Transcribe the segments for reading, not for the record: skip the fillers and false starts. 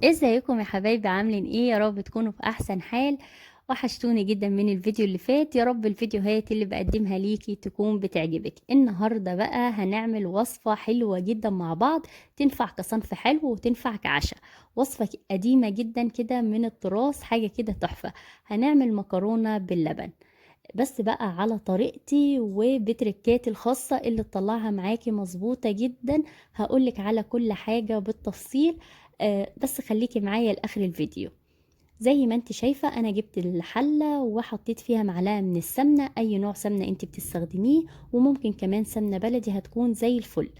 ازيكم يا حبايبي؟ عاملين ايه؟ يا رب تكونوا في احسن حال. وحشتوني جدا من الفيديو اللي فات. يا رب الفيديوهات اللي بقدمها ليكي تكون بتعجبك. النهاردة بقى هنعمل وصفة حلوة جدا مع بعض، تنفع كصنف حلو وتنفع كعشاء. وصفة قديمة جدا كده من التراث، حاجة كده تحفة. هنعمل مكرونة باللبن، بس بقى على طريقتي وبتركاتي الخاصة اللي تطلعها معاكي مظبوطة جدا. هقولك على كل حاجة بالتفصيل. بس خليكي معايا لآخر الفيديو. زي ما انت شايفة انا جبت الحلة وحطيت فيها معلقة من السمنة، اي نوع سمنة انت بتستخدميه، وممكن كمان سمنة بلدي هتكون زي الفل.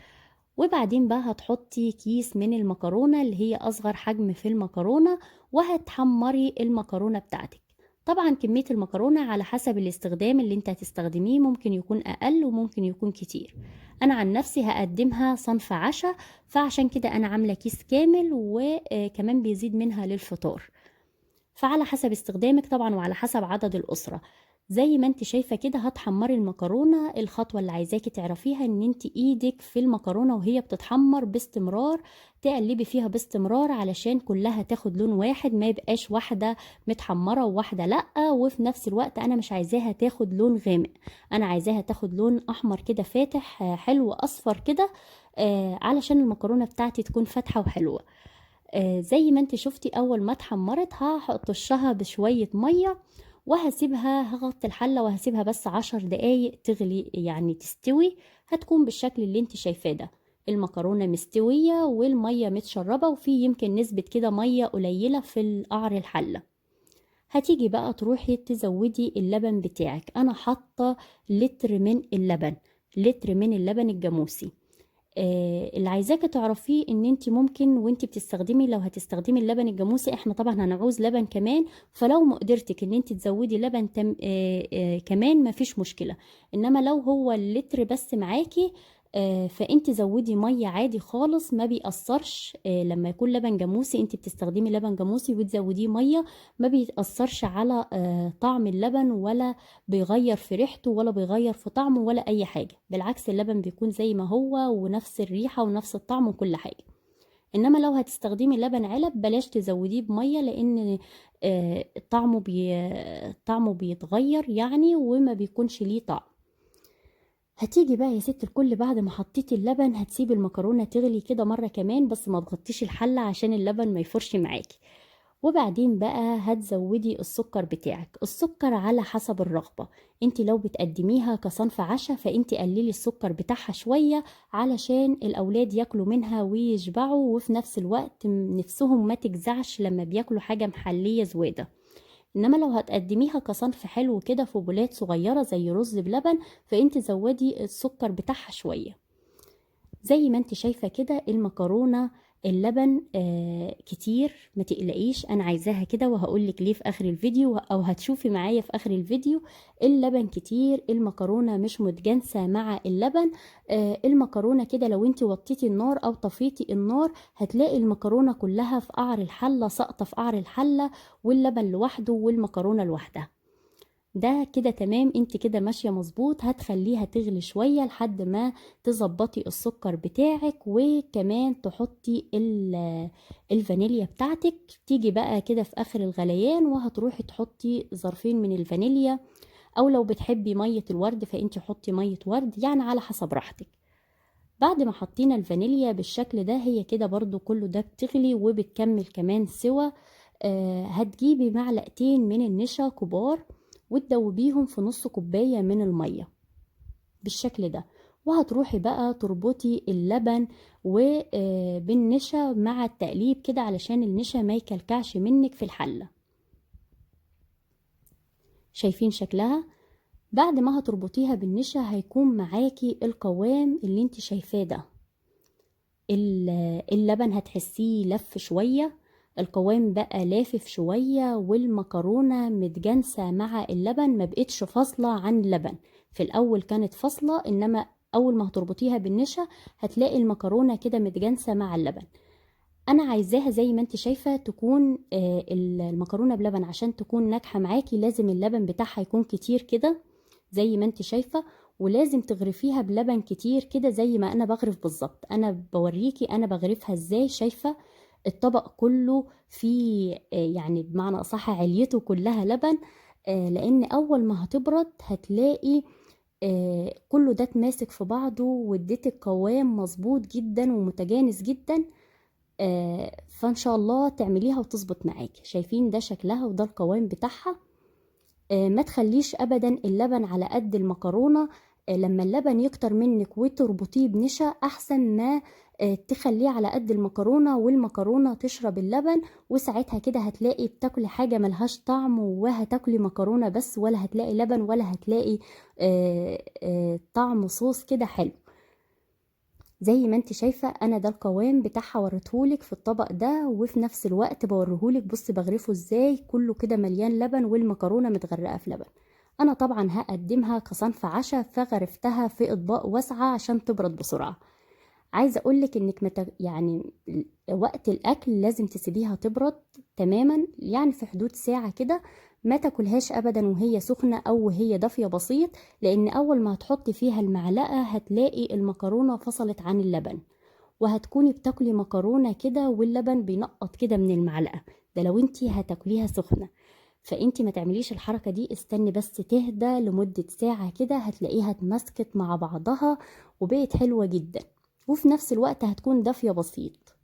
وبعدين بقى هتحطي كيس من المكرونة اللي هي اصغر حجم في المكرونة، وهتحمري المكرونة بتاعتك. طبعا كمية المكرونة على حسب الاستخدام اللي انت هتستخدميه، ممكن يكون اقل وممكن يكون كتير. انا عن نفسي هقدمها صنف عشاء، فعشان كده انا عاملة كيس كامل، وكمان بيزيد منها للفطار. فعلى حسب استخدامك طبعا وعلى حسب عدد الأسرة. زي ما انت شايفة كده هتحمري المكرونة. الخطوة اللي عايزاكي تعرفيها ان انت ايدك في المكرونة وهي بتتحمر باستمرار، تقلبي فيها باستمرار علشان كلها تاخد لون واحد، ما يبقاش واحدة متحمرة وواحدة لأ. وفي نفس الوقت انا مش عايزاها تاخد لون غامق، انا عايزاها تاخد لون احمر كده فاتح، حلو اصفر كده، علشان المكرونة بتاعتي تكون فاتحة وحلوة. زي ما انت شفتي اول ما اتحمرت هطشها بشوية مية، وهسيبها، هغطي الحلة وهسيبها بس 10 دقايق تغلي، يعني تستوي. هتكون بالشكل اللي انت شايفاه ده، المكرونة مستوية والمية متشربة، وفي يمكن نسبة كده مية قليلة في قعر الحلة. هتيجي بقى تروحي تزودي اللبن بتاعك. انا حاطة لتر من اللبن، لتر من اللبن الجاموسي. اللي عايزاكي تعرفيه ان انت ممكن وانت بتستخدمي، لو هتستخدمي اللبن الجاموسي، احنا طبعا هنعوز لبن كمان، فلو مقدرتك ان انت تزودي لبن تم كمان مفيش مشكلة. انما لو هو اللتر بس معاكي، فانت زودي مية عادي خالص، ما بيأثرش. لما يكون لبن جاموسي، انت بتستخدمي لبن جاموسي وتزوديه مية، ما بيتأثرش على طعم اللبن، ولا بيغير في ريحته، ولا بيغير في طعمه، ولا اي حاجة. بالعكس اللبن بيكون زي ما هو، ونفس الريحة ونفس الطعم وكل حاجة. انما لو هتستخدمي لبن علب بلاش تزوديه بمية، لان طعمه بيتغير يعني، وما بيكونش ليه طعم. هتيجي بقى يا ست الكل بعد ما حطيتي اللبن، هتسيبي المكرونة تغلي كده مرة كمان، بس ما تغطيش الحلة عشان اللبن ما يفرش معاكي. وبعدين بقى هتزودي السكر بتاعك. السكر على حسب الرغبة. انت لو بتقدميها كصنف عشاء فانت قللي السكر بتاعها شوية، علشان الاولاد ياكلوا منها ويشبعوا، وفي نفس الوقت نفسهم ما تجزعش لما بياكلوا حاجة محلية زوادة. انما لو هتقدميها كصنف حلو كده في بولات صغيرة زي رز بلبن، فانت زودي السكر بتاعها شوية. زي ما انت شايفة كده المكرونة اللبن كتير، ما تقلقيش، انا عايزاها كده وهقولك ليه في اخر الفيديو، او هتشوفي معايا في اخر الفيديو. اللبن كتير، المكرونة مش متجانسة مع اللبن. المكرونة كده لو انت وطيتي النار او طفيتي النار، هتلاقي المكرونة كلها في قعر الحلة، ساقطة في قعر الحلة، واللبن لوحده والمكرونة لوحدها. ده كده تمام، انت كده ماشية مظبوط. هتخليها تغلي شوية لحد ما تظبطي السكر بتاعك، وكمان تحطي الفانيليا بتاعتك. تيجي بقى كده في اخر الغليان وهتروحي تحطي ظرفين من الفانيليا، او لو بتحبي مية الورد فانت حطي مية ورد، يعني على حسب راحتك. بعد ما حطينا الفانيليا بالشكل ده، هي كده برضو كله ده بتغلي وبتكمل كمان سوا. هتجيبي معلقتين من النشا كبار وتدوبيهم في نص كوباية من المية بالشكل ده. وهتروحي بقى تربطي اللبن وبالنشا مع التقليب كده، علشان النشا ما يكلكعش منك في الحلة. شايفين شكلها؟ بعد ما هتربطيها بالنشا هيكون معاكي القوام اللي انت شايفاه ده. اللبن هتحسيه لف شوية، القوام بقى لافف شوية، والمكرونة متجانسة مع اللبن، ما بقتش فاصلة عن اللبن. في الأول كانت فاصلة، إنما أول ما هتربطيها بالنشا هتلاقي المكرونة كده متجانسة مع اللبن. أنا عايزاها زي ما انت شايفة تكون المكرونة بلبن. عشان تكون ناجحة معاكي لازم اللبن بتاعها يكون كتير كده زي ما انت شايفة، ولازم تغرفيها بلبن كتير كده زي ما انا بغرف بالظبط. انا بوريكي انا بغرفها ازاي، شايفة؟ الطبق كله فيه يعني بمعنى أصح عليته كلها لبن. لأن أول ما هتبرد هتلاقي كله ده اتماسك في بعضه، واديتك قوام مظبوط جدا ومتجانس جدا. فان شاء الله تعمليها وتظبط معاكي. شايفين ده شكلها وده القوام بتاعها. ما تخليش ابدا اللبن على قد المكرونه. لما اللبن يكتر منك وتربطيه بنشا احسن ما تخليه على قد المكرونه والمكرونه تشرب اللبن، وساعتها كده هتلاقي بتاكلي حاجه ملهاش طعم، وهتاكلي مكرونه بس، ولا هتلاقي لبن ولا هتلاقي طعم صوص كده حلو. زي ما انت شايفة انا ده القوام بتاعها وريتهولك في الطبق ده، وفي نفس الوقت بوريهولك بصي بغرفه ازاي كله كده مليان لبن والمكرونة متغرقة في لبن. انا طبعا هقدمها كصنف عشاء، فغرفتها في اطباق واسعة عشان تبرد بسرعة. عايزة اقولك انك يعني وقت الاكل لازم تسيبيها تبرد تماما، يعني في حدود ساعة كده. ما تاكلهاش ابدا وهي سخنة او وهي دافية بسيط، لان اول ما هتحطي فيها المعلقة هتلاقي المكرونة فصلت عن اللبن، وهتكوني بتاكلي مكرونة كده واللبن بينقط كده من المعلقة. ده لو انتي هتاكليها سخنة. فانتي ما تعمليش الحركة دي، استني بس تهدى لمدة ساعة كده هتلاقيها اتمسكت مع بعضها وبقت حلوة جدا، وفي نفس الوقت هتكون دافية بسيط.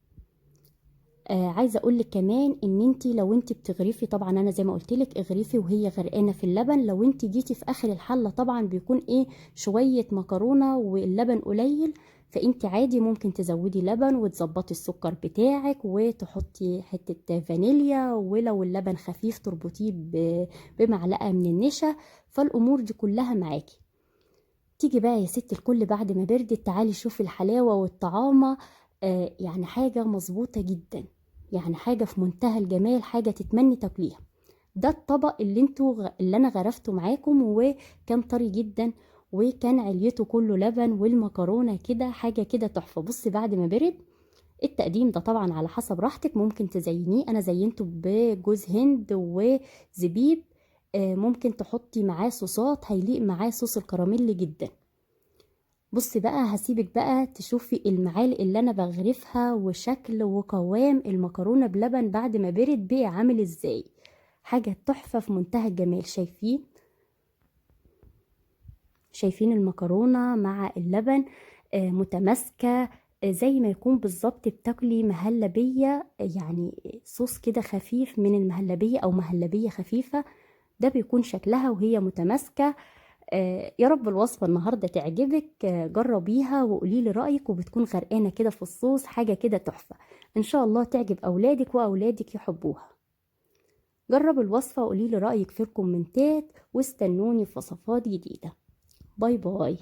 عايزه اقول لك كمان ان انت لو انت بتغرفي، طبعا انا زي ما قلت لك اغرفي وهي غرقانه في اللبن. لو انت جيتي في اخر الحله طبعا بيكون ايه شويه مكرونه واللبن قليل، فانت عادي ممكن تزودي لبن وتظبطي السكر بتاعك وتحطي حته فانيليا، ولو اللبن خفيف تربطيه بمعلقه من النشا. فالامور دي كلها معاكي. تيجي بقى يا ست الكل بعد ما بردت تعالي شوفي الحلاوه والطعامه. يعني حاجه مظبوطه جدا، يعني حاجة في منتهى الجمال، حاجة تتمني تاكليها. ده الطبق اللي انا غرفته معاكم، وكان طري جدا وكان عليته كله لبن والمكرونة كده حاجة كده تحفة. بصي بعد ما برد، التقديم ده طبعا على حسب راحتك، ممكن تزينيه. انا زينته بجوز هند وزبيب. ممكن تحطي معاه صوصات هيليق معاه صوص الكراميل جدا. بصي بقى هسيبك بقى تشوفي المعالق اللي انا بغرفها وشكل وقوام المكرونة بلبن بعد ما برد بقى عامل ازاي. حاجة تحفة في منتهى الجمال. شايفين المكرونة مع اللبن متماسكة. زي ما يكون بالظبط بتاكلي مهلبية، يعني صوص كده خفيف من المهلبية او مهلبية خفيفة. ده بيكون شكلها وهي متماسكة. يا رب الوصفة النهاردة تعجبك. جربيها وقولي لي رأيك، وبتكون غرقانة كده في الصوص حاجة كده تحفة. إن شاء الله تعجب أولادك وأولادك يحبوها. جرب الوصفة وقولي لي رأيك في الكومنتات، واستنوني في وصفات جديدة. باي باي.